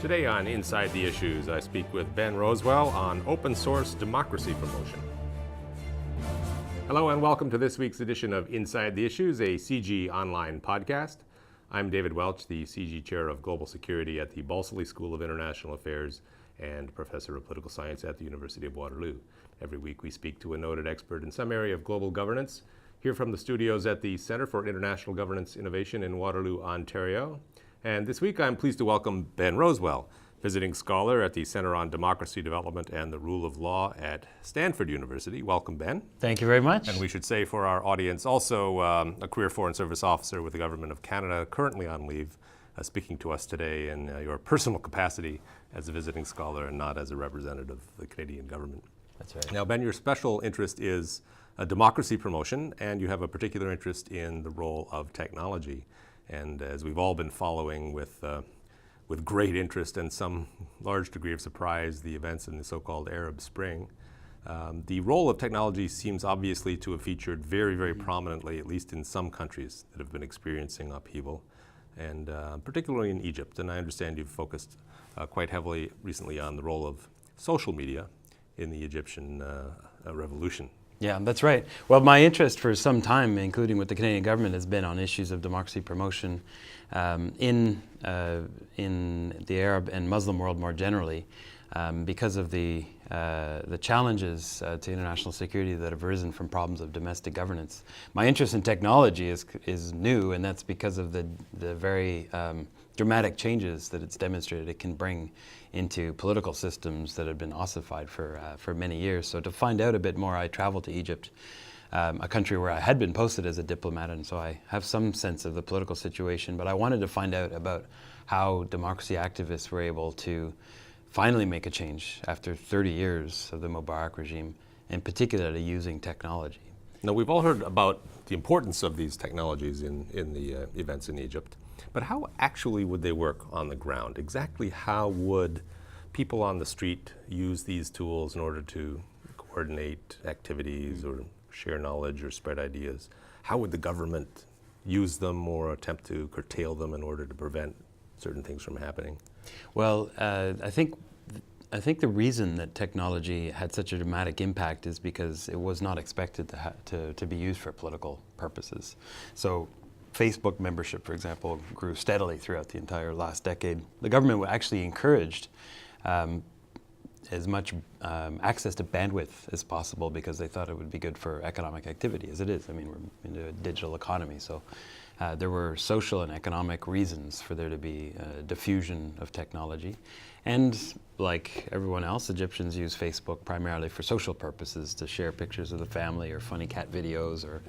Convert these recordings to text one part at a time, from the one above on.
Today on Inside the Issues, I speak with Ben Rowswell on open source democracy promotion. Hello and welcome to this week's edition of Inside the Issues, a CG online podcast. I'm David Welch, the CG Chair of Global Security at the Balsillie School of International Affairs and Professor of Political Science at the University of Waterloo. Every week we speak to a noted expert in some area of global governance, here from the studios at the Centre for International Governance Innovation in Waterloo, Ontario. And this week I'm pleased to welcome Ben Rowswell, visiting scholar at the Center on Democracy Development and the Rule of Law at Stanford University. Welcome, Ben. Thank you very much. And we should say for our audience, also a career Foreign Service officer with the Government of Canada, currently on leave, speaking to us today in your personal capacity as a visiting scholar and not as a representative of the Canadian government. That's right. Now, Ben, your special interest is democracy promotion, and you have a particular interest in the role of technology. And as we've all been following with great interest and some large degree of surprise, the events in the so-called Arab Spring, the role of technology seems obviously to have featured very, very prominently, at least in some countries that have been experiencing upheaval, and particularly in Egypt. And I understand you've focused quite heavily recently on the role of social media in the Egyptian revolution. Yeah, that's right. Well, my interest for some time, including with the Canadian government, has been on issues of democracy promotion in the Arab and Muslim world more generally, because of the challenges to international security that have arisen from problems of domestic governance. My interest in technology is new, and that's because of the very dramatic changes that it's demonstrated it can bring into political systems that have been ossified for many years. So to find out a bit more, I traveled to Egypt, a country where I had been posted as a diplomat, and so I have some sense of the political situation, but I wanted to find out about how democracy activists were able to finally make a change after 30 years of the Mubarak regime, and particularly using technology. Now, we've all heard about the importance of these technologies in the events in Egypt, but how actually would they work on the ground? Exactly how would people on the street use these tools in order to coordinate activities or share knowledge or spread ideas? How would the government use them or attempt to curtail them in order to prevent certain things from happening? Well, I think the reason that technology had such a dramatic impact is because it was not expected to be used for political purposes. So Facebook membership, for example, grew steadily throughout the entire last decade. The government actually encouraged as much access to bandwidth as possible because they thought it would be good for economic activity, as it is. I mean, we're into a digital economy, so there were social and economic reasons for there to be diffusion of technology. And like everyone else, Egyptians use Facebook primarily for social purposes, to share pictures of the family or funny cat videos or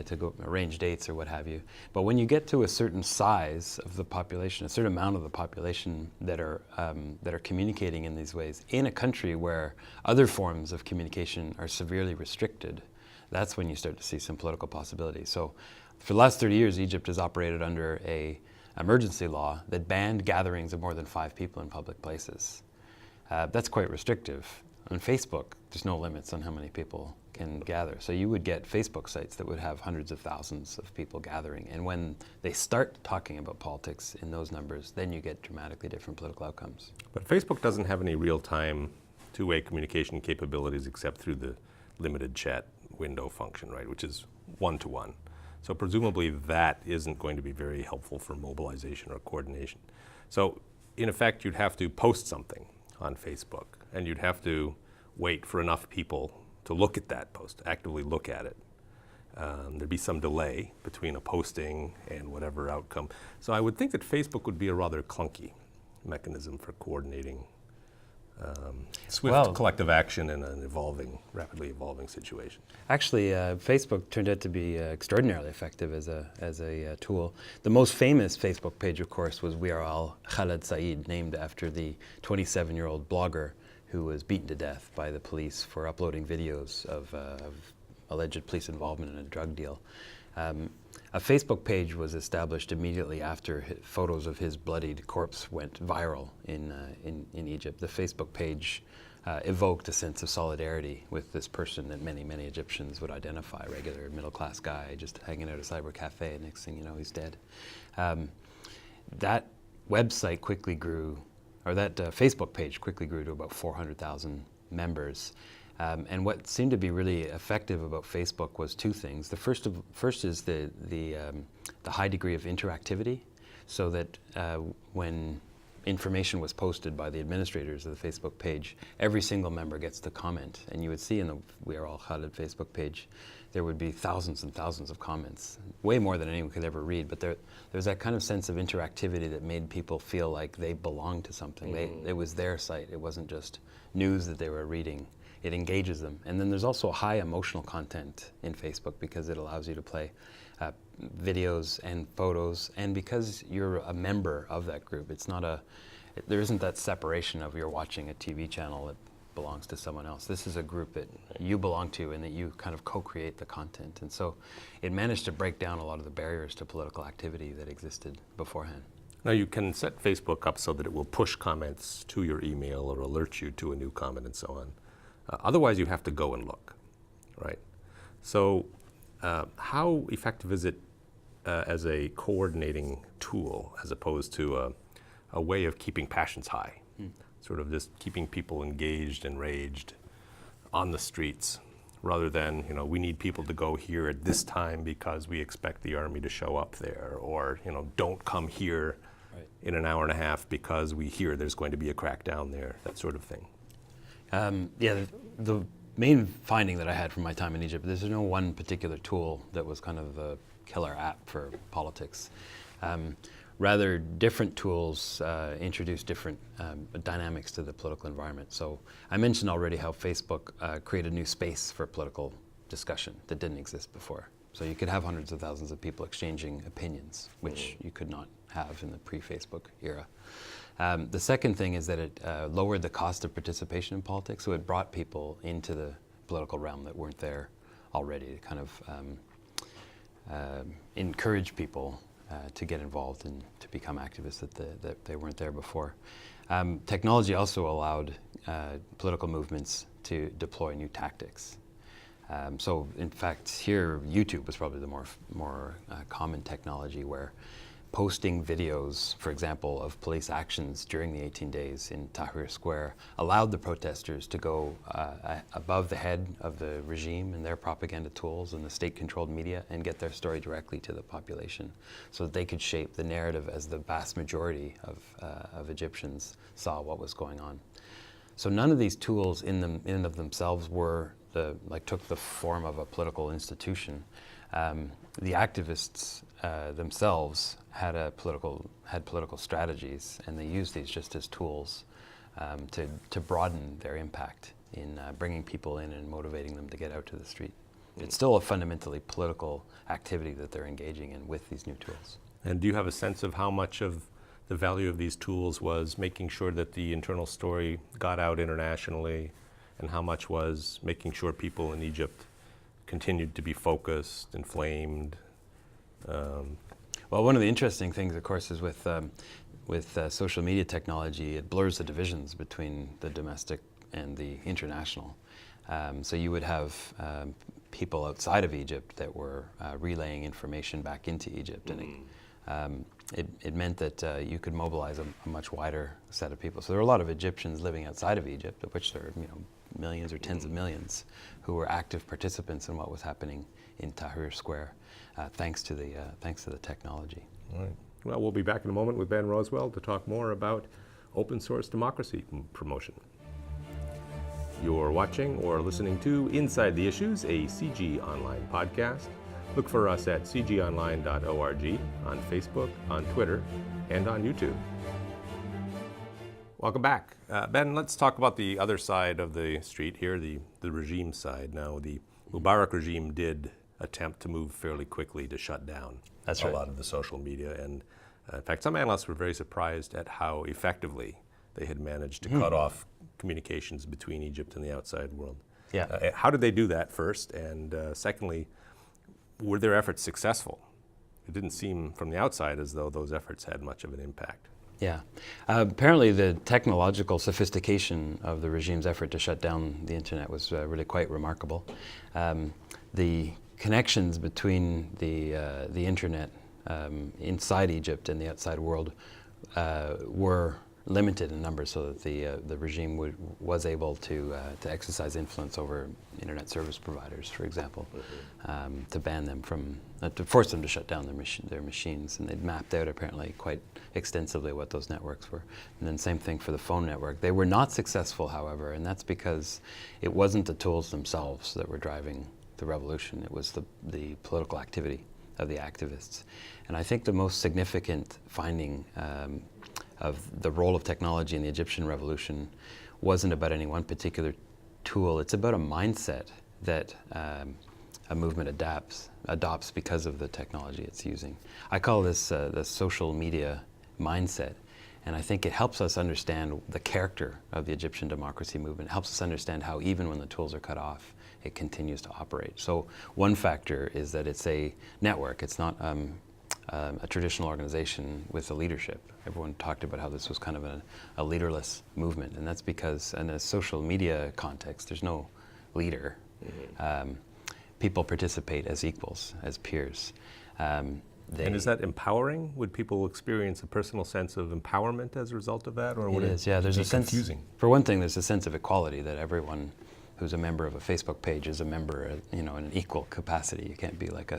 to go arrange dates or what have you. But when you get to a certain size of the population, a certain amount of the population that are communicating in these ways, in a country where other forms of communication are severely restricted, that's when you start to see some political possibilities. So for the last 30 years, Egypt has operated under an emergency law that banned gatherings of more than 5 people in public places. That's quite restrictive. On Facebook, there's no limits on how many people can gather. So you would get Facebook sites that would have hundreds of thousands of people gathering. And when they start talking about politics in those numbers, then you get dramatically different political outcomes. But Facebook doesn't have any real-time two-way communication capabilities except through the limited chat window function, right, which is one-to-one. So presumably that isn't going to be very helpful for mobilization or coordination. So in effect, you'd have to post something on Facebook, and you'd have to wait for enough people to look at that post, actively look at it. There'd be some delay between a posting and whatever outcome. So I would think that Facebook would be a rather clunky mechanism for coordinating swift collective action in an rapidly evolving situation. Actually, Facebook turned out to be extraordinarily effective as a tool. The most famous Facebook page, of course, was We Are All Khaled Saeed, named after the 27-year-old blogger who was beaten to death by the police for uploading videos of alleged police involvement in a drug deal. A Facebook page was established immediately after photos of his bloodied corpse went viral in Egypt. The Facebook page evoked a sense of solidarity with this person that many, many Egyptians would identify, a regular middle-class guy just hanging out at a cyber cafe, and next thing you know, he's dead. That website quickly grew Facebook page quickly grew to about 400,000 members. And what seemed to be really effective about Facebook was two things. The first is the high degree of interactivity, so that when information was posted by the administrators of the Facebook page, every single member gets to comment. And you would see in the We Are All Khalid Facebook page, there would be thousands and thousands of comments, way more than anyone could ever read. But there's that kind of sense of interactivity that made people feel like they belonged to something. It was their site. It wasn't just news that they were reading. It engages them. And then there's also high emotional content in Facebook because it allows you to play videos and photos, and because you're a member of that group, there isn't that separation of you're watching a TV channel that belongs to someone else. This is a group that you belong to and that you kind of co-create the content. And so it managed to break down a lot of the barriers to political activity that existed beforehand. Now you can set Facebook up so that it will push comments to your email or alert you to a new comment and so on. Otherwise you have to go and look, right? So how effective is it as a coordinating tool as opposed to a way of keeping passions high? Sort of just keeping people engaged, enraged on the streets, rather than, we need people to go here at this time because we expect the army to show up there, or, don't come here in an hour and a half because we hear there's going to be a crackdown there, that sort of thing. The main finding that I had from my time in Egypt, there's no one particular tool that was kind of the killer app for politics. Rather, different tools introduce different dynamics to the political environment. So I mentioned already how Facebook created a new space for political discussion that didn't exist before. So you could have hundreds of thousands of people exchanging opinions, which you could not have in the pre-Facebook era. The second thing is that it lowered the cost of participation in politics, so it brought people into the political realm that weren't there already, to kind of encourage people to get involved and to become activists that they weren't there before. Technology also allowed political movements to deploy new tactics. So in fact, here YouTube was probably the more common technology, where posting videos, for example, of police actions during the 18 days in Tahrir Square allowed the protesters to go above the head of the regime and their propaganda tools and the state-controlled media and get their story directly to the population, so that they could shape the narrative as the vast majority of Egyptians saw what was going on. So none of these tools in and of themselves took the form of a political institution. The activists themselves had political strategies, and they used these just as tools to broaden their impact in bringing people in and motivating them to get out to the street. It's still a fundamentally political activity that they're engaging in with these new tools. And do you have a sense of how much of the value of these tools was making sure that the internal story got out internationally, and how much was making sure people in Egypt continued to be focused, inflamed? Well, one of the interesting things, of course, is with social media technology, it blurs the divisions between the domestic and the international. So you would have people outside of Egypt that were relaying information back into Egypt, and it meant that you could mobilize a much wider set of people. So there were a lot of Egyptians living outside of Egypt, of which there are millions or tens of millions, who were active participants in what was happening in Tahrir Square, thanks to the technology. All right. Well, we'll be back in a moment with Ben Rowswell to talk more about open source democracy promotion. You're watching or listening to Inside the Issues, a CG Online podcast. Look for us at cgonline.org, on Facebook, on Twitter, and on YouTube. Welcome back. Ben, let's talk about the other side of the street here, the regime side. Now, the Mubarak regime did attempt to move fairly quickly to shut down a lot of the social media. And in fact, some analysts were very surprised at how effectively they had managed to cut off communications between Egypt and the outside world. Yeah. How did they do that first? And secondly, were their efforts successful? It didn't seem from the outside as though those efforts had much of an impact. Yeah. Apparently the technological sophistication of the regime's effort to shut down the internet was really quite remarkable. The connections between the internet inside Egypt and the outside world were limited in numbers so that the regime was able to exercise influence over internet service providers, for example, to ban them from, to force them to shut down their machines. And they'd mapped out apparently quite extensively what those networks were. And then same thing for the phone network. They were not successful, however, and that's because it wasn't the tools themselves that were driving the revolution. It was the political activity of the activists. And I think the most significant finding of the role of technology in the Egyptian revolution wasn't about any one particular tool. It's about a mindset that a movement adopts because of the technology it's using. I call this the social media mindset. And I think it helps us understand the character of the Egyptian democracy movement. It helps us understand how even when the tools are cut off, it continues to operate. So one factor is that it's a network. It's not a traditional organization with a leadership. Everyone talked about how this was kind of a leaderless movement, and that's because in a social media context, there's no leader. People participate as equals, as peers. And is that empowering? Would people experience a personal sense of empowerment as a result of that, or would it yeah. There's be a sense, confusing? For one thing, there's a sense of equality that everyone who's a member of a Facebook page is a member, in an equal capacity. You can't be like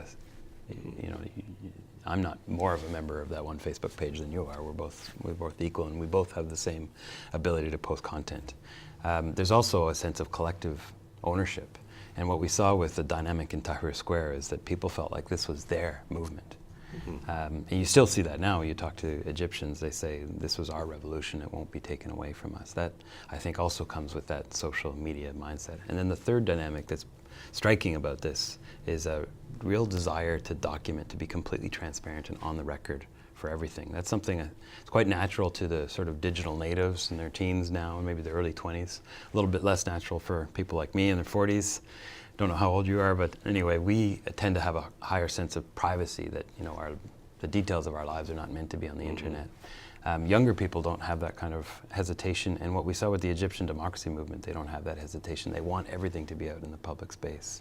I'm not more of a member of that one Facebook page than you are. We're both equal, and we both have the same ability to post content. There's also a sense of collective ownership, and what we saw with the dynamic in Tahrir Square is that people felt like this was their movement. And you still see that now. You talk to Egyptians, they say, this was our revolution, it won't be taken away from us. That, I think, also comes with that social media mindset. And then the third dynamic that's striking about this is a real desire to document, to be completely transparent and on the record for everything. That's something that's quite natural to the sort of digital natives in their teens now, and maybe their early 20s. A little bit less natural for people like me in their 40s. Don't know how old you are, but anyway, we tend to have a higher sense of privacy that, the details of our lives are not meant to be on the internet. Younger people don't have that kind of hesitation, and what we saw with the Egyptian democracy movement, they don't have that hesitation. They want everything to be out in the public space.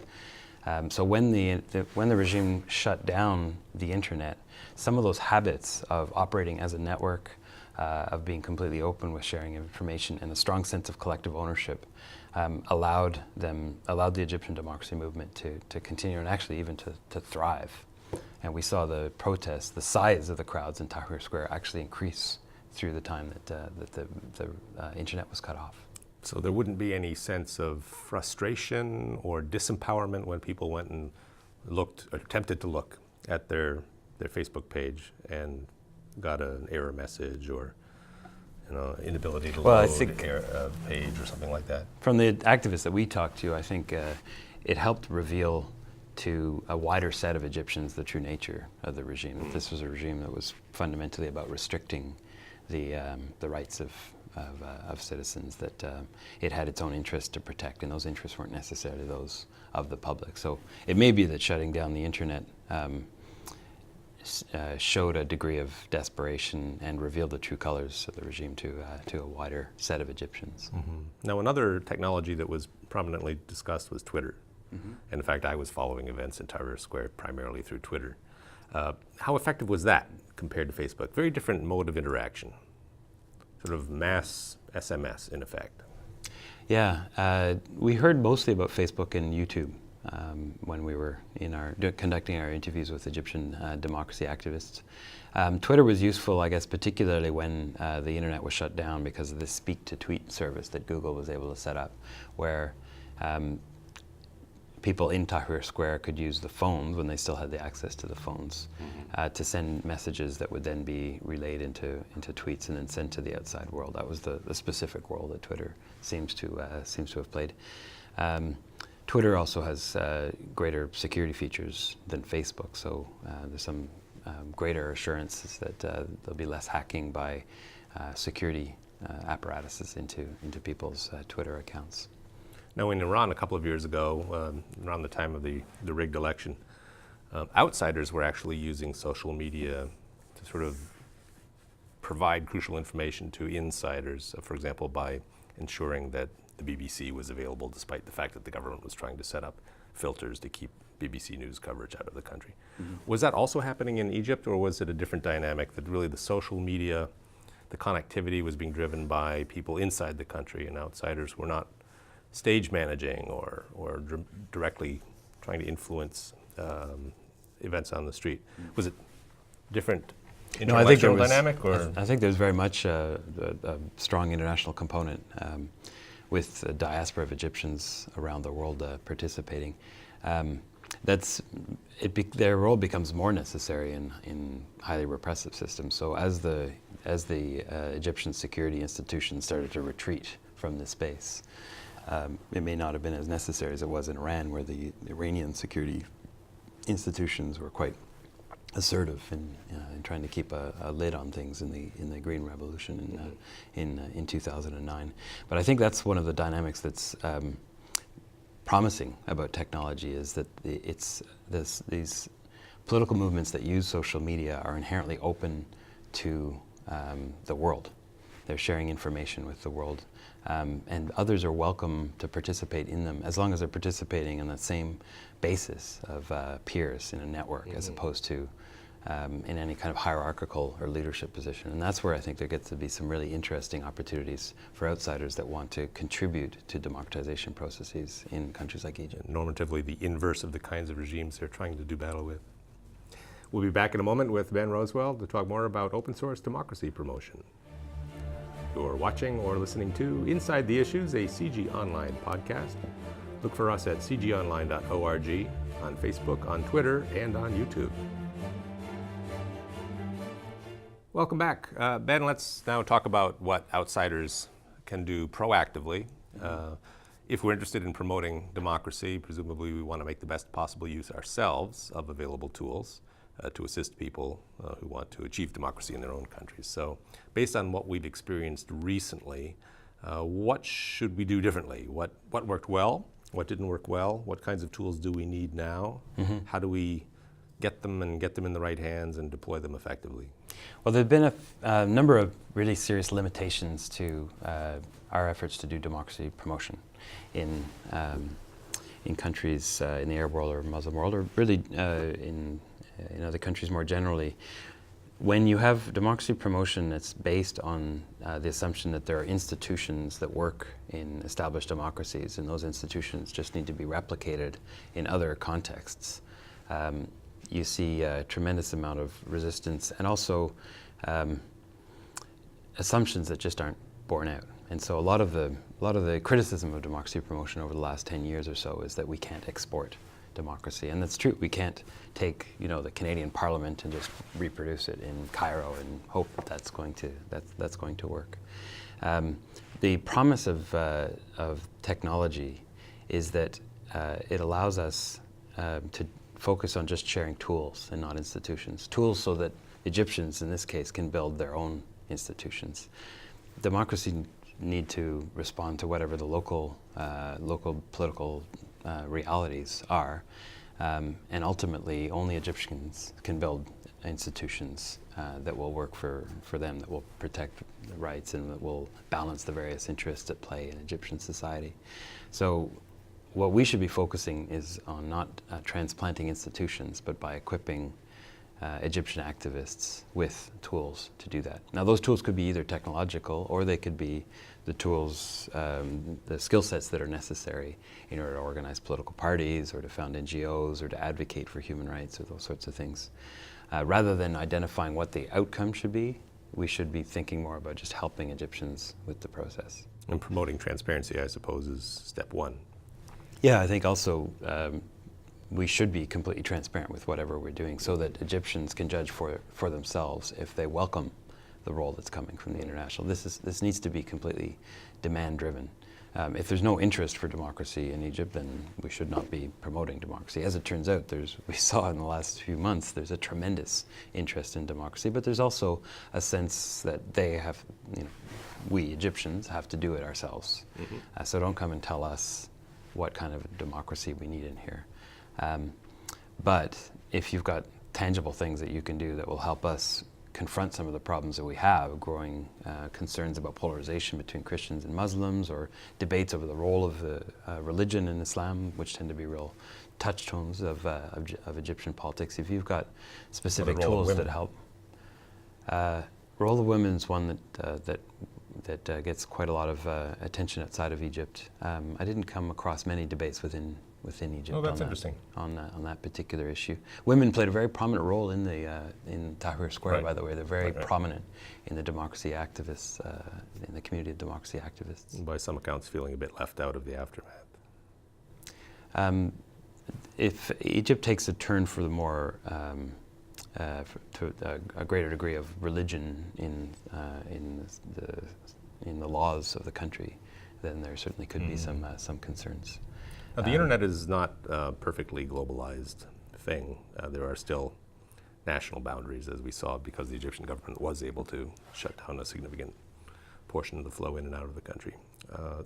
So when the regime shut down the internet, some of those habits of operating as a network, of being completely open with sharing information, and a strong sense of collective ownership allowed the Egyptian democracy movement to continue, and actually even to thrive. And we saw the protests, the size of the crowds in Tahrir Square actually increase through the time that the internet was cut off. So there wouldn't be any sense of frustration or disempowerment when people went and looked, or attempted to look at their Facebook page and got an error message or inability to load a page or something like that. From the activists that we talked to, I think it helped reveal to a wider set of Egyptians the true nature of the regime. That this was a regime that was fundamentally about restricting the rights of citizens, that it had its own interests to protect, and those interests weren't necessarily those of the public. So it may be that shutting down the internet showed a degree of desperation and revealed the true colors of the regime to a wider set of Egyptians. Now, another technology that was prominently discussed was Twitter. And in fact, I was following events in Tahrir Square primarily through Twitter. How effective was that compared to Facebook? Very different mode of interaction, sort of mass SMS in effect. Yeah, we heard mostly about Facebook and YouTube when we were conducting our interviews with Egyptian democracy activists. Twitter was useful, I guess, particularly when the internet was shut down because of the speak-to-tweet service that Google was able to set up, where people in Tahrir Square could use the phones, when they still had the access to the phones, to send messages that would then be relayed into tweets and then sent to the outside world. That was the specific role that Twitter seems to have played. Twitter also has greater security features than Facebook, so there's some greater assurances that there'll be less hacking by security apparatuses into people's Twitter accounts. Now, in Iran a couple of years ago, around the time of the rigged election, outsiders were actually using social media to sort of provide crucial information to insiders, for example, by ensuring that the BBC was available despite the fact that the government was trying to set up filters to keep BBC News coverage out of the country. Was that also happening in Egypt, or was it a different dynamic, that really the social media the connectivity was being driven by people inside the country, and outsiders were not stage managing or directly trying to influence events on the street. Was it different intellectual dynamic? Or? I think there's very much a strong international component with a diaspora of Egyptians around the world participating. Their role becomes more necessary in highly repressive systems. So as the Egyptian security institutions started to retreat from this space, it may not have been as necessary as it was in Iran, where the Iranian security institutions were quite assertive in trying to keep a lid on things in the Green Revolution in 2009. But I think that's one of the dynamics that's promising about technology, is that these political movements that use social media are inherently open to the world. They're sharing information with the world, and others are welcome to participate in them as long as they're participating on the same basis of peers in a network, as opposed to in any kind of hierarchical or leadership position. And that's where I think there gets to be some really interesting opportunities for outsiders that want to contribute to democratization processes in countries like Egypt. Normatively, the inverse of the kinds of regimes they're trying to do battle with. We'll be back in a moment with Ben Rowswell to talk more about open source democracy promotion. You're watching or listening to Inside the Issues, a CG Online podcast. Look for us at cgonline.org, on Facebook, on Twitter, and on YouTube. Welcome back. Ben, let's now talk about what outsiders can do proactively. If we're interested in promoting democracy, presumably we want to make the best possible use ourselves of available tools to assist people who want to achieve democracy in their own countries. So based on what we've experienced recently, what should we do differently? What worked well? What didn't work well? What kinds of tools do we need now? How do we get them in the right hands and deploy them effectively? Well, there have been a number of really serious limitations to our efforts to do democracy promotion in countries in the Arab world or Muslim world, or really in other countries more generally. When you have democracy promotion that's based on the assumption that there are institutions that work in established democracies, and those institutions just need to be replicated in other contexts, you see a tremendous amount of resistance, and also assumptions that just aren't borne out. And so a lot of the criticism of democracy promotion over the last 10 years or so is that we can't export democracy, and that's true. We can't take the Canadian Parliament and just reproduce it in Cairo and hope that that's going to work. The promise of technology is that it allows us to focus on just sharing tools and not institutions. Tools so that Egyptians, in this case, can build their own institutions. Democracy need to respond to whatever the local political realities are, and ultimately only Egyptians can build institutions that will work for them, that will protect the rights and that will balance the various interests at play in Egyptian society. So what we should be focusing is on not transplanting institutions, but by equipping Egyptian activists with tools to do that. Now, those tools could be either technological, or they could be the tools, the skill sets that are necessary in order to organize political parties, or to found NGOs, or to advocate for human rights, or those sorts of things. Rather than identifying what the outcome should be, we should be thinking more about just helping Egyptians with the process. And promoting transparency, I suppose, is step one. Yeah, I think also we should be completely transparent with whatever we're doing, so that Egyptians can judge for themselves if they welcome the role that's coming from the international. This needs to be completely demand-driven. If there's no interest for democracy in Egypt, then we should not be promoting democracy. As it turns out, we saw in the last few months, there's a tremendous interest in democracy, but there's also a sense that we Egyptians have to do it ourselves. So don't come and tell us what kind of democracy we need in here. But if you've got tangible things that you can do that will help us confront some of the problems that we have, growing concerns about polarization between Christians and Muslims, or debates over the role of religion in Islam, which tend to be real touchstones of Egyptian politics. If you've got specific tools that help, role of women is one that gets quite a lot of attention outside of Egypt. I didn't come across many debates within Egypt. Oh, that's interesting. On that particular issue. Women played a very prominent role in Tahrir Square. Right. By the way, they're very Right. prominent in the democracy activists, in the community of democracy activists. And by some accounts, feeling a bit left out of the aftermath. If Egypt takes a turn for the more to a greater degree of religion in the laws of the country, then there certainly could be some concerns. Now, the internet is not a perfectly globalized thing. There are still national boundaries, as we saw, because the Egyptian government was able to shut down a significant portion of the flow in and out of the country.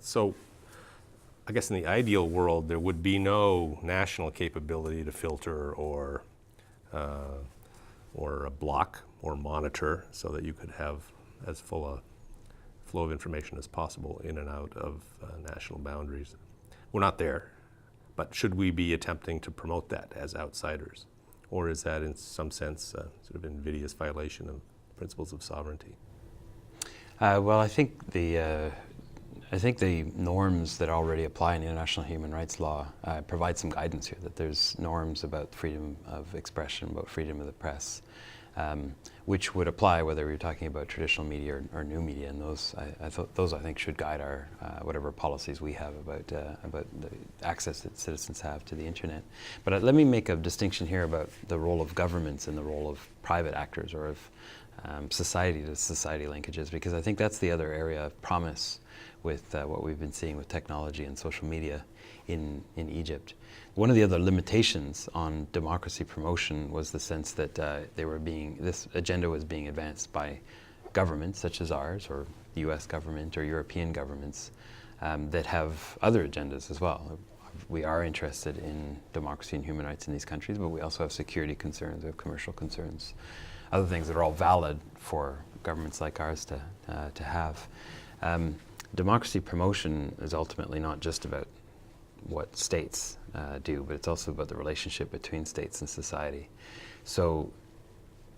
So I guess in the ideal world, there would be no national capability to filter or block or monitor so that you could have as full a flow of information as possible in and out of national boundaries. We're not there, but should we be attempting to promote that as outsiders? Or is that in some sense sort of invidious violation of principles of sovereignty? Well, I think the norms that already apply in international human rights law provide some guidance here, that there's norms about freedom of expression, about freedom of the press, which would apply whether we're talking about traditional media or new media, and those I think should guide our whatever policies we have about the access that citizens have to the internet. But let me make a distinction here about the role of governments and the role of private actors or of society to society linkages, because I think that's the other area of promise with what we've been seeing with technology and social media in Egypt. One of the other limitations on democracy promotion was the sense that this agenda was being advanced by governments such as ours, or the US government, or European governments that have other agendas as well. We are interested in democracy and human rights in these countries, but we also have security concerns, we have commercial concerns, other things that are all valid for governments like ours to have. Democracy promotion is ultimately not just about what states do, but it's also about the relationship between states and society. So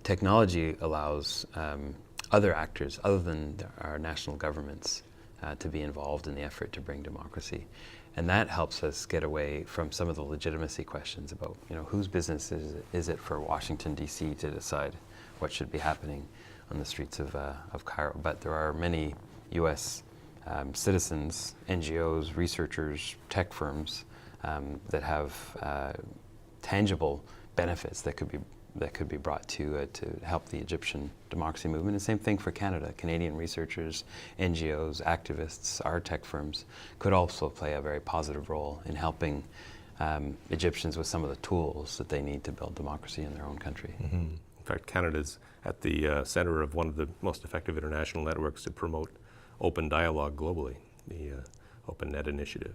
technology allows other actors other than our national governments to be involved in the effort to bring democracy. And that helps us get away from some of the legitimacy questions about, whose business is it for Washington, D.C. to decide what should be happening on the streets of Cairo. But there are many U.S. Citizens, NGOs, researchers, tech firms that have tangible benefits that could be brought to help the Egyptian democracy movement. And same thing for Canada. Canadian researchers, NGOs, activists, our tech firms could also play a very positive role in helping Egyptians with some of the tools that they need to build democracy in their own country. Mm-hmm. In fact, Canada's at the center of one of the most effective international networks to promote open dialogue globally, the Open Net Initiative.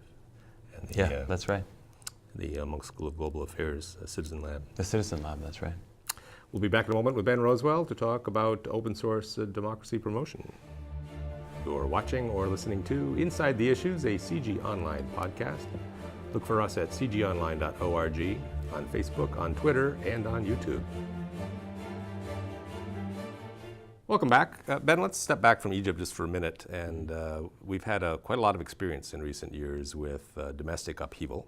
And that's right. The Monk School of Global Affairs Citizen Lab. The Citizen Lab, that's right. We'll be back in a moment with Ben Rowswell to talk about open source democracy promotion. You're watching or listening to Inside the Issues, a CG Online podcast. Look for us at cgonline.org, on Facebook, on Twitter, and on YouTube. Welcome back. Ben, let's step back from Egypt just for a minute. And we've had quite a lot of experience in recent years with domestic upheaval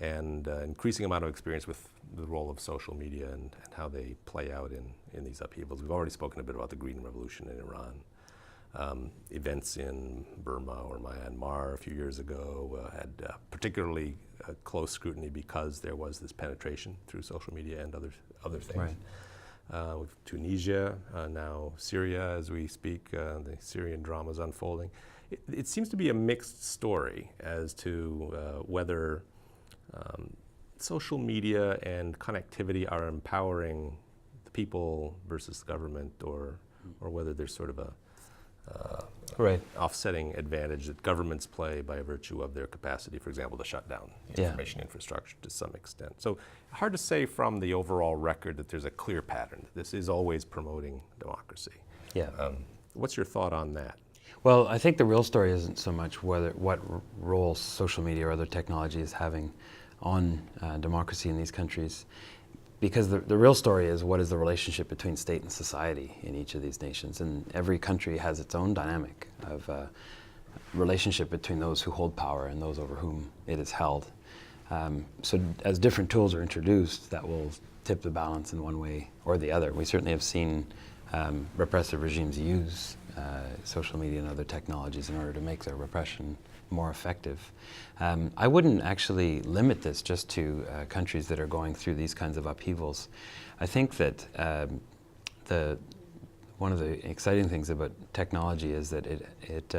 and increasing amount of experience with the role of social media and how they play out in these upheavals. We've already spoken a bit about the Green Revolution in Iran. Events in Burma or Myanmar a few years ago had particularly close scrutiny because there was this penetration through social media and other things. Right. With Tunisia, now Syria as we speak, the Syrian drama is unfolding. It seems to be a mixed story as to whether social media and connectivity are empowering the people versus the government, or whether there's sort of a offsetting advantage that governments play by virtue of their capacity, for example, to shut down information infrastructure to some extent. So hard to say from the overall record that there's a clear pattern. This is always promoting democracy. Yeah. What's your thought on that? Well, I think the real story isn't so much what role social media or other technology is having on democracy in these countries. because the real story is what is the relationship between state and society in each of these nations. And every country has its own dynamic of relationship between those who hold power and those over whom it is held. So as different tools are introduced, that will tip the balance in one way or the other. We certainly have seen repressive regimes use social media and other technologies in order to make their repression more effective. I wouldn't actually limit this just to countries that are going through these kinds of upheavals. I think that one of the exciting things about technology is that it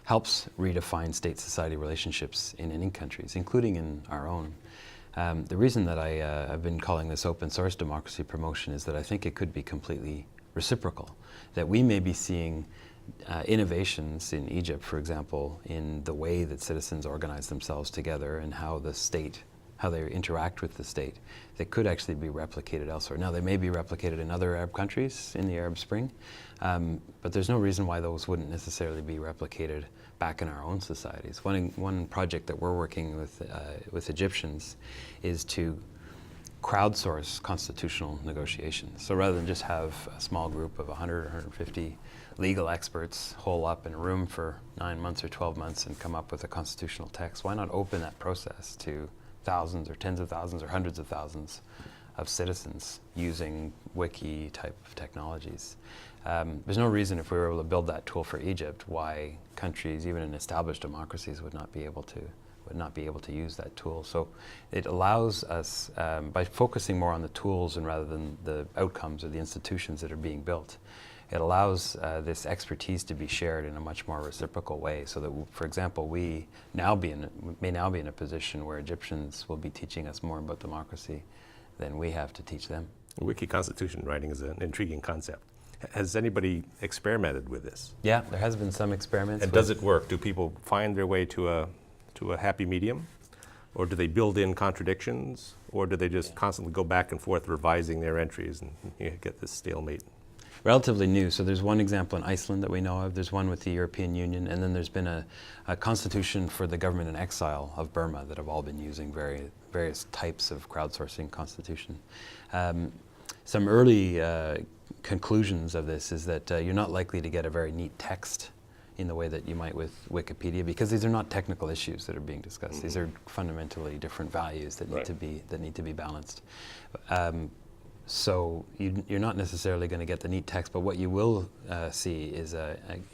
helps redefine state-society relationships in any countries, including in our own. The reason that I've been calling this open source democracy promotion is that I think it could be completely reciprocal, that we may be seeing innovations in Egypt, for example, in the way that citizens organize themselves together and how they interact with the state, that could actually be replicated elsewhere. Now, they may be replicated in other Arab countries in the Arab Spring, but there's no reason why those wouldn't necessarily be replicated back in our own societies. One project that we're working with Egyptians is to crowdsource constitutional negotiations. So rather than just have a small group of 100 or 150 legal experts hole up in a room for 9 months or 12 months and come up with a constitutional text, why not open that process to thousands or tens of thousands or hundreds of thousands of citizens using wiki type of technologies? There's no reason, if we were able to build that tool for Egypt, why countries, even in established democracies, would not be able to use that tool. So it allows us, by focusing more on the tools and rather than the outcomes or the institutions that are being built, it allows this expertise to be shared in a much more reciprocal way, so that, for example, we may now be in a position where Egyptians will be teaching us more about democracy than we have to teach them. Wiki constitution writing is an intriguing concept. Has anybody experimented with this? Yeah, there has been some experiments. And does it work? Do people find their way to a happy medium? Or do they build in contradictions? Or do they just constantly go back and forth revising their entries and you get this stalemate? Relatively new. So there's one example in Iceland that we know of. There's one with the European Union. And then there's been a constitution for the government in exile of Burma that have all been using various types of crowdsourcing constitution. Some early conclusions of this is that you're not likely to get a very neat text in the way that you might with Wikipedia, because these are not technical issues that are being discussed. Mm-hmm. These are fundamentally different values that need to be balanced. So you're not necessarily going to get the neat text, but what you will see is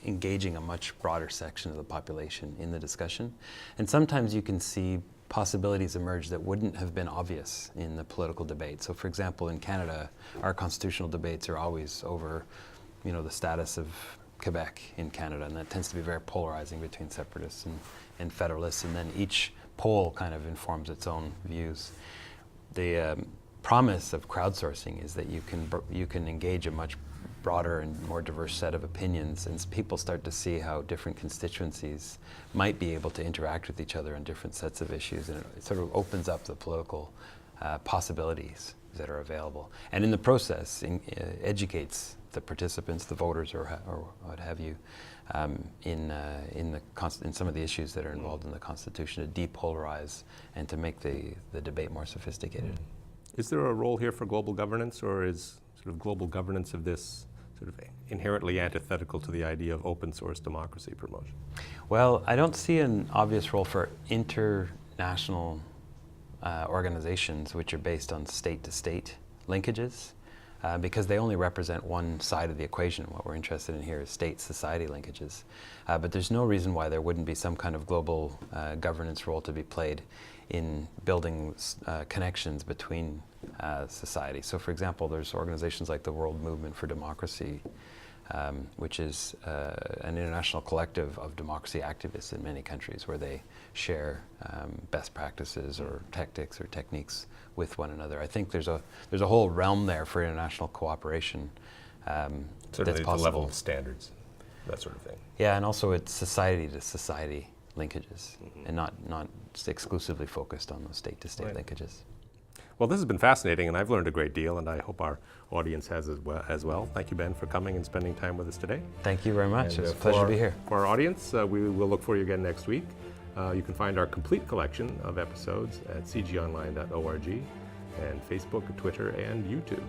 engaging a much broader section of the population in the discussion. And sometimes you can see possibilities emerge that wouldn't have been obvious in the political debate. So for example, in Canada, our constitutional debates are always over, the status of Quebec in Canada, and that tends to be very polarizing between separatists and federalists, and then each poll kind of informs its own views. The promise of crowdsourcing is that you can engage a much broader and more diverse set of opinions, and people start to see how different constituencies might be able to interact with each other on different sets of issues, and it sort of opens up the political possibilities that are available, and in the process educates the participants, the voters, or what have you, in some of the issues that are involved in the Constitution, to depolarize and to make the debate more sophisticated. Is there a role here for global governance, or is sort of global governance of this sort of inherently antithetical to the idea of open source democracy promotion? Well, I don't see an obvious role for international organizations which are based on state-to-state linkages, because they only represent one side of the equation. What we're interested in here is state-society linkages. But there's no reason why there wouldn't be some kind of global governance role to be played in building connections between society. So for example, there's organizations like the World Movement for Democracy, which is an international collective of democracy activists in many countries, where they share best practices or tactics or techniques with one another. I think there's a whole realm there for international cooperation. Certainly that's possible. The level of standards, that sort of thing. Yeah, and also it's society to society linkages, and not exclusively focused on those state-to-state linkages. Well, this has been fascinating, and I've learned a great deal, and I hope our audience has as well. Thank you, Ben, for coming and spending time with us today. Thank you very much. It's a pleasure to be here. For our audience, we will look for you again next week. You can find our complete collection of episodes at cgonline.org. and Facebook, Twitter, and YouTube.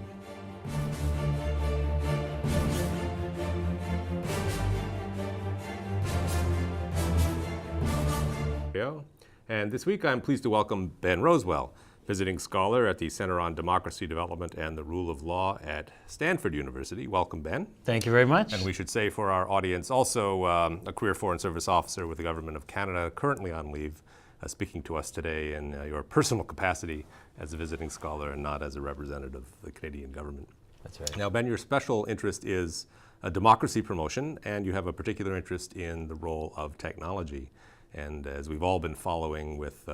And this week I'm pleased to welcome Ben Rowswell, visiting scholar at the Center on Democracy Development and the Rule of Law at Stanford University. Welcome, Ben. Thank you very much. And we should say for our audience, also a career Foreign Service officer with the Government of Canada, currently on leave, speaking to us today in your personal capacity as a visiting scholar and not as a representative of the Canadian government. That's right. Now, Ben, your special interest is democracy promotion, and you have a particular interest in the role of technology. And as we've all been following with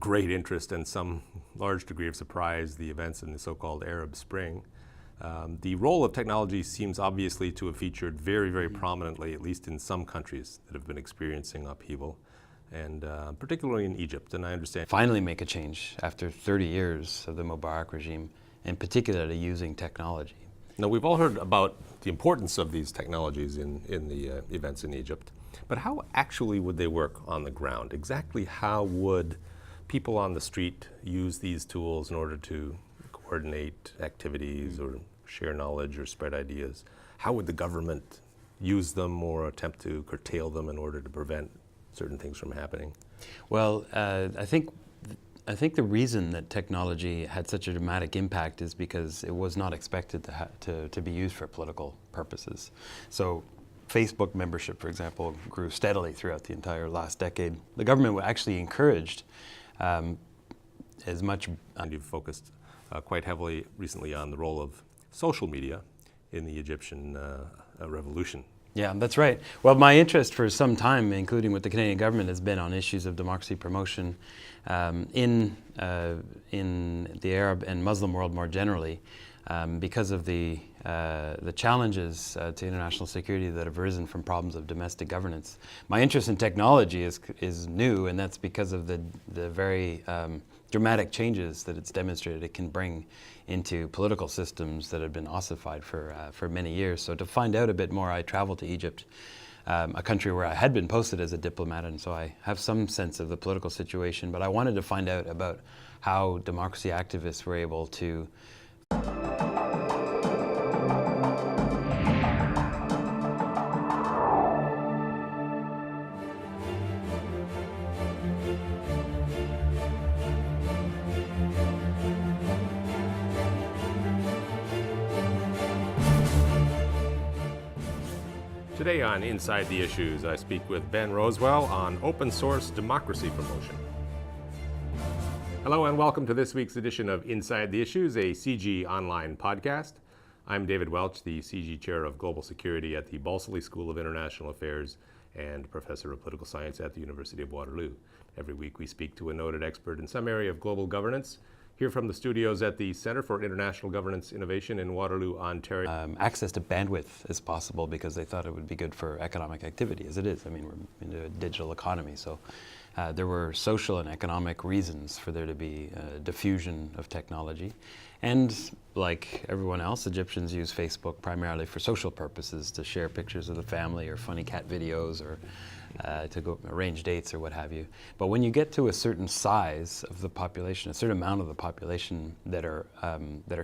great interest and some large degree of surprise, the events in the so-called Arab Spring, the role of technology seems obviously to have featured very, very prominently, at least in some countries that have been experiencing upheaval, and particularly in Egypt. And I understand Finally make a change after 30 years of the Mubarak regime, and particularly using technology. Now, we've all heard about the importance of these technologies in the events in Egypt, but how actually would they work on the ground? Exactly how would people on the street use these tools in order to coordinate activities or share knowledge or spread ideas? How would the government use them or attempt to curtail them in order to prevent certain things from happening? Well, I think the reason that technology had such a dramatic impact is because it was not expected to be used for political purposes. So Facebook membership, for example, grew steadily throughout the entire last decade. The government actually encouraged as much. And you've focused quite heavily recently on the role of social media in the Egyptian revolution. Yeah, that's right. Well, my interest for some time, including with the Canadian government, has been on issues of democracy promotion in the Arab and Muslim world more generally, because of the challenges to international security that have arisen from problems of domestic governance. My interest in technology is new, and that's because of the very dramatic changes that it's demonstrated it can bring into political systems that have been ossified for many years. So to find out a bit more, I traveled to Egypt, a country where I had been posted as a diplomat, and so I have some sense of the political situation, but I wanted to find out about how democracy activists were able to Today on Inside the Issues, I speak with Ben Rowswell on open source democracy promotion. Hello and welcome to this week's edition of Inside the Issues, a CG online podcast. I'm David Welch, the CG Chair of Global Security at the Balsillie School of International Affairs and Professor of Political Science at the University of Waterloo. Every week we speak to a noted expert in some area of global governance. Here from the studios at the Center for International Governance Innovation in Waterloo, Ontario. Access to bandwidth as possible because they thought it would be good for economic activity, as it is. I mean, we're into a digital economy, so there were social and economic reasons for there to be diffusion of technology. And like everyone else, Egyptians use Facebook primarily for social purposes, to share pictures of the family or funny cat videos or to go arrange dates or what have you. But when you get to a certain size of the population, a certain amount of the population that are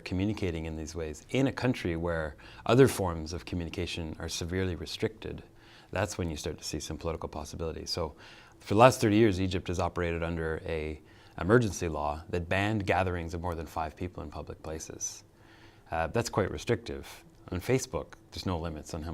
communicating in these ways, in a country where other forms of communication are severely restricted, that's when you start to see some political possibilities. So for the last 30 years, Egypt has operated under an emergency law that banned gatherings of more than 5 people in public places. That's quite restrictive. On Facebook, there's no limits on how many.